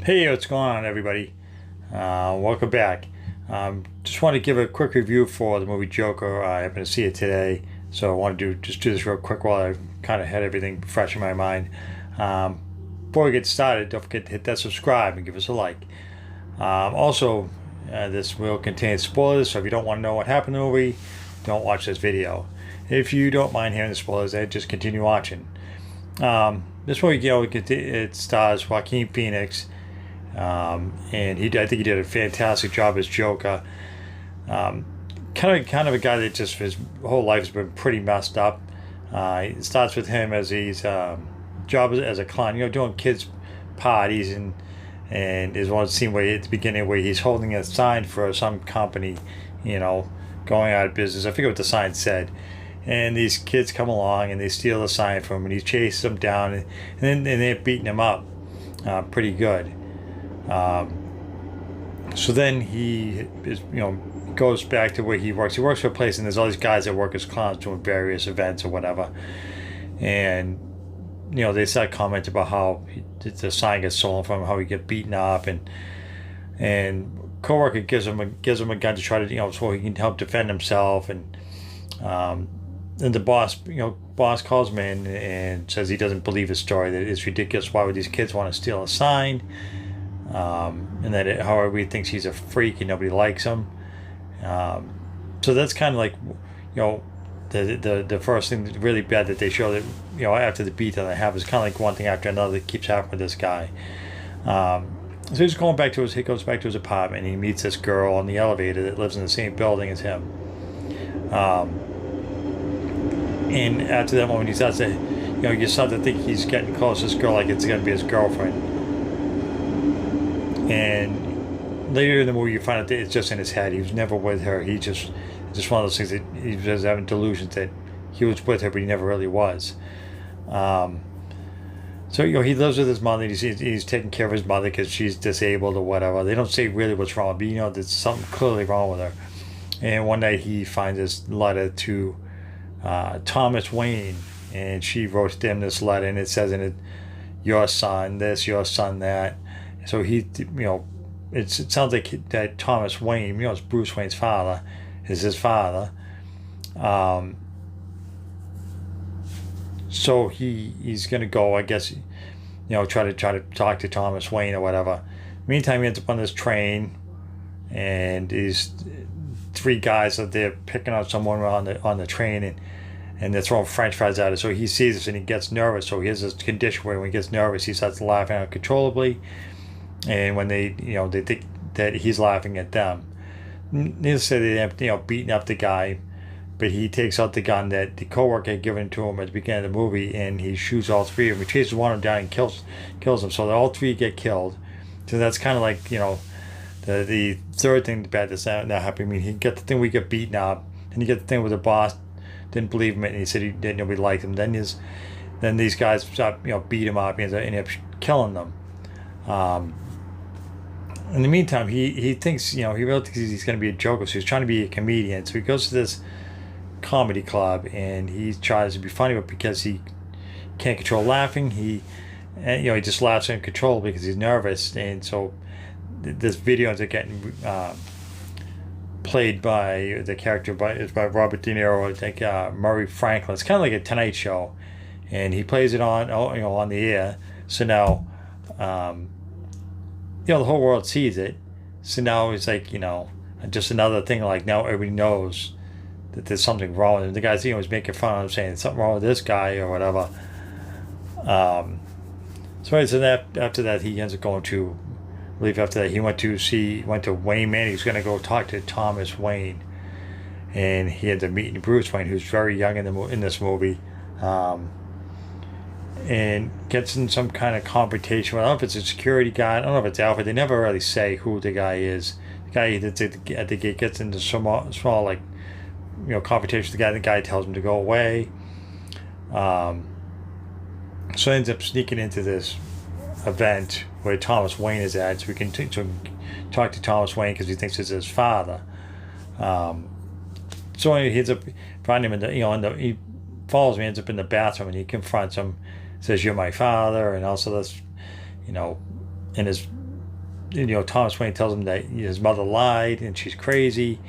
Hey, what's going on, everybody? Welcome back. Just want to give a quick review for the movie Joker. I happened to see it today, so I want to do this real quick while I kind of had everything fresh in my mind. Um, Before we get started, don't forget to hit that subscribe and give us a like. This will contain spoilers, so if you don't want to know what happened in the movie, don't watch this video. If you don't mind hearing the spoilers, then just continue watching. This movie, it stars Joaquin Phoenix. And I think he did a fantastic job as Joker. Kind of a guy that just his whole life's been pretty messed up. It starts with him as he's job as a clown, doing kids parties and there's one scene where at the beginning where he's holding a sign for some company, going out of business. I forget what the sign said. And these kids come along and they steal the sign from him, and he chases them down, and they're beating him up pretty good. So then he is, goes back to where he works. He works for a place, and there's all these guys that work as clowns doing various events or whatever. And they start commenting about how the sign gets stolen from him, how he get beaten up, and coworker gives him a gun to try to so he can help defend himself. And the boss calls him in and says he doesn't believe his story, that it's ridiculous. Why would these kids want to steal a sign? And that however he thinks he's a freak and nobody likes him. So that's kind of like, the first thing really bad that they show that, after the beat that I have is kind of like one thing after another that keeps happening with this guy. So he goes back to his apartment, and he meets this girl on the elevator that lives in the same building as him. And after that moment, he starts to, you start to think he's getting close to this girl, like it's going to be his girlfriend. And later in the movie, you find out that it's just in his head. He was never with her. It's just one of those things that he was having delusions that he was with her, but he never really was. So he lives with his mother. He's taking care of his mother because she's disabled or whatever. They don't say really what's wrong, but there's something clearly wrong with her. And one night he finds this letter to Thomas Wayne, and she wrote to him this letter, and it says in it, "Your son this, your son that." So it sounds like that Thomas Wayne, it's Bruce Wayne's father, is his father. So he's gonna go, I guess, try to talk to Thomas Wayne or whatever. Meantime, he ends up on this train, and these three guys are there picking on someone on the train, and they're throwing French fries at it. So he sees this and he gets nervous. So he has this condition where when he gets nervous, he starts laughing uncontrollably. And when they think that he's laughing at them, needless to say, they end up, beating up the guy. But he takes out the gun that the coworker had given to him at the beginning of the movie, and he shoots all three of them. He chases one of them down and kills them. So all three get killed. So that's kind of like the third thing bad that's not happening. I mean, he got the thing we get beaten up, and you get the thing where the boss didn't believe him, and he said nobody liked him. Then these guys start beat him up, and end up killing them. In the meantime, he thinks, he really thinks he's going to be a joker, so he's trying to be a comedian. So he goes to this comedy club, and he tries to be funny, but because he can't control laughing, he just laughs uncontrollably because he's nervous. And so this video ends up getting played by the character by Robert De Niro, I think Murray Franklin. It's kind of like a Tonight Show, and he plays it on the air. So now, the whole world sees it. So now it's like, just another thing. Like now everybody knows that there's something wrong with him. The guy's, was making fun of him, saying something wrong with this guy or whatever. So after that, he ends up going to leave. After that, he went to Wayne Manor. He's going to go talk to Thomas Wayne, and he ends up meeting Bruce Wayne, who's very young in this movie. And gets in some kind of confrontation. I don't know if it's a security guy. I don't know if it's Alfred. They never really say who the guy is. The guy that's at the gate gets into small like, confrontation with the guy. The guy tells him to go away. So he ends up sneaking into this event where Thomas Wayne is at, so we can talk to Thomas Wayne because he thinks it's his father. So he ends up finding him he follows me, ends up in the bathroom, and he confronts him, says, "You're my father," and also this, in his Thomas Wayne tells him that his mother lied and she's crazy,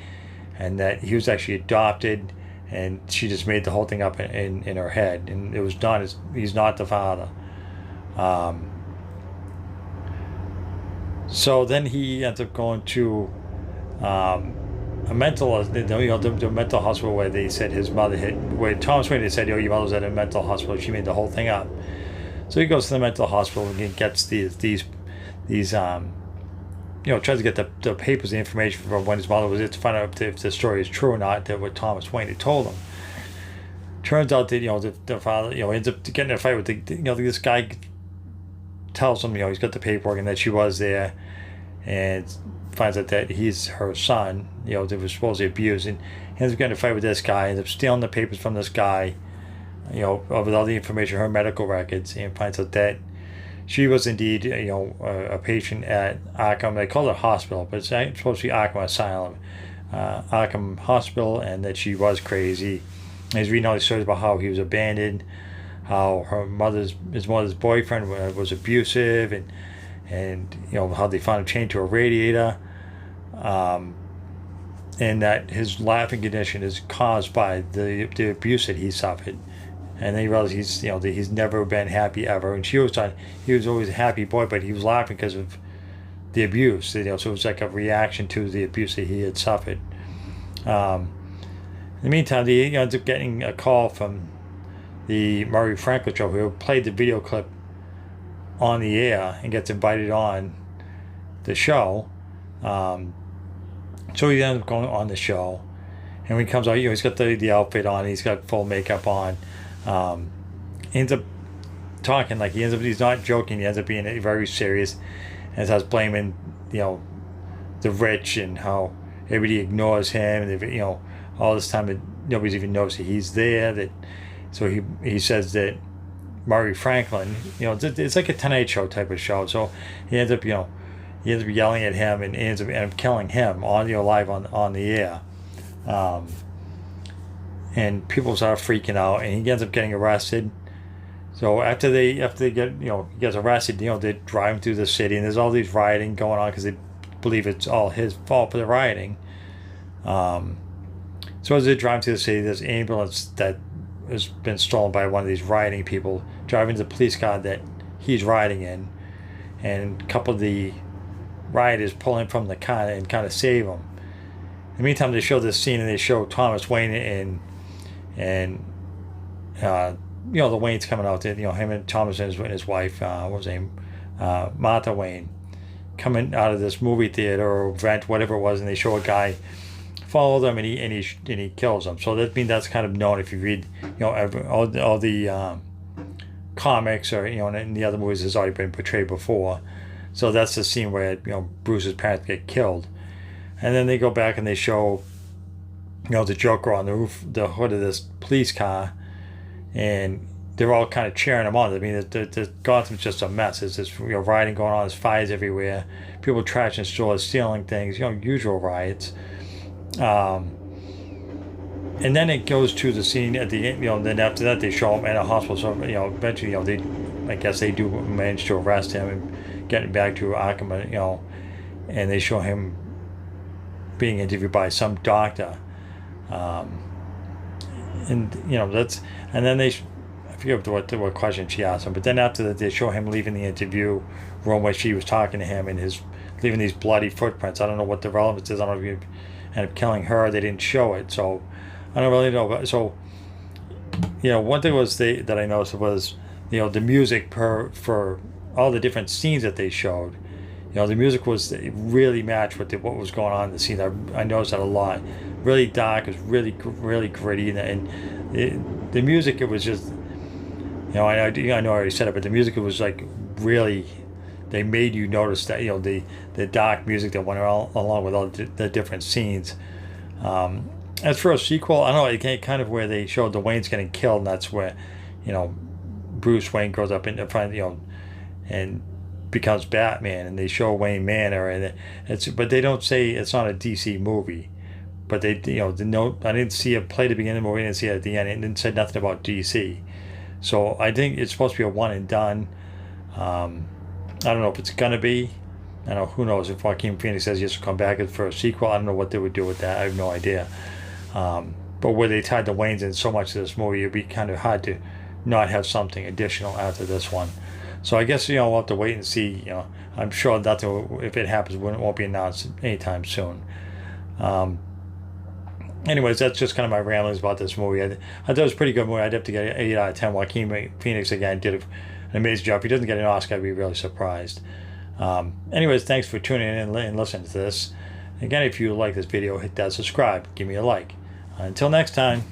and that he was actually adopted, and she just made the whole thing up in her head, and it was done. He's not the father. So then he ends up going to a mental, the mental hospital where they said his mother where Thomas Wayne had said, your mother was at a mental hospital. She made the whole thing up. So he goes to the mental hospital and he gets these tries to get the papers, the information from when his mother was there to find out if the story is true or not, that what Thomas Wayne had told him. Turns out that, the father, ends up getting in a fight with this guy tells him, he's got the paperwork and that she was there, and finds out that he's her son, that was supposedly abused, and he ends up getting in a fight with this guy, ends up stealing the papers from this guy, with all the information, her medical records, and finds out that she was indeed, a patient at Arkham. They call it a hospital, but it's supposed to be Arkham Asylum, Arkham Hospital, and that she was crazy. And he's reading all these stories about how he was abandoned, how his mother's boyfriend was abusive, and how they found him chained to a radiator, and that his laughing condition is caused by the abuse that he suffered. And then he realized he's never been happy ever. And she always thought he was always a happy boy, but he was laughing because of the abuse. So it was like a reaction to the abuse that he had suffered. In the meantime, he ends up getting a call from the Murray Franklin show, who played the video clip on the air, and gets invited on the show. So he ends up going on the show. And when he comes out, he's got the outfit on, he's got full makeup on. He ends up talking he's not joking, he ends up being very serious, and starts blaming the rich and how everybody ignores him, and all this time that nobody's even noticed that he's there. So he says that Murray Franklin, it's like a Tonight Show type of show. So he ends up yelling at him, and ends up killing him on live on the air. And people start freaking out, and he ends up getting arrested. So after they get he gets arrested, they drive him through the city, and there's all these rioting going on because they believe it's all his fault for the rioting. So as they drive through the city, there's an ambulance that has been stolen by one of these rioting people, driving the police car that he's riding in, and a couple of the rioters pull him from the car and kind of save him. In the meantime, they show this scene, and they show Thomas Wayne and the Waynes coming out there, him and Thomas and his wife, what was her name, Martha Wayne, coming out of this movie theater or event, whatever it was, and they show a guy follow them, and he kills them. So that's kind of known if you read all the comics, or in the other movies has already been portrayed before. So that's the scene where Bruce's parents get killed, and then they go back and they show the Joker on the hood of this police car, and they're all kind of cheering him on. I mean, the Gotham's just a mess. There's this rioting going on. There's fires everywhere. People trashing stores, stealing things. usual riots. And then it goes to the scene at the end. Then after that, they show him in a hospital. So eventually, I guess they do manage to arrest him and get him back to Arkham. And they show him being interviewed by some doctor. And then I forget what question she asked him, but then after that they show him leaving the interview room where she was talking to him, and leaving these bloody footprints. I don't know what the relevance is. I don't know if you end up killing her. They didn't show it, so I don't really know. But so one thing that I noticed was the music for all the different scenes that they showed. The music really matched what was going on in the scene. I noticed that a lot. Really dark. It was really, really gritty, and the music, it was just, I know I already said it, but the music, it was really, they made you notice that the dark music that went along with all the different scenes. As for a sequel, I don't know, kind of where they showed the Waynes getting killed, and that's where Bruce Wayne grows up in front, and becomes Batman, and they show Wayne Manor, and but they don't say it's not a DC movie, but they I didn't see it play at the beginning of the movie, I didn't see it at the end, and it said nothing about DC. So I think it's supposed to be a one and done. I don't know if it's gonna be, I know, who knows if Joaquin Phoenix says he has to come back for a sequel. I don't know what they would do with that. I have no idea. But where they tied the Waynes in so much of this movie, it'd be kind of hard to not have something additional after this one. So I guess, we'll have to wait and see. I'm sure nothing, if it happens, won't be announced anytime soon. Anyways, that's just kind of my ramblings about this movie. I thought it was a pretty good movie. I'd have to get an 8 out of 10. Joaquin Phoenix, again, did an amazing job. If he doesn't get an Oscar, I'd be really surprised. Anyways, thanks for tuning in and listening to this. Again, if you like this video, hit that subscribe. Give me a like. Until next time.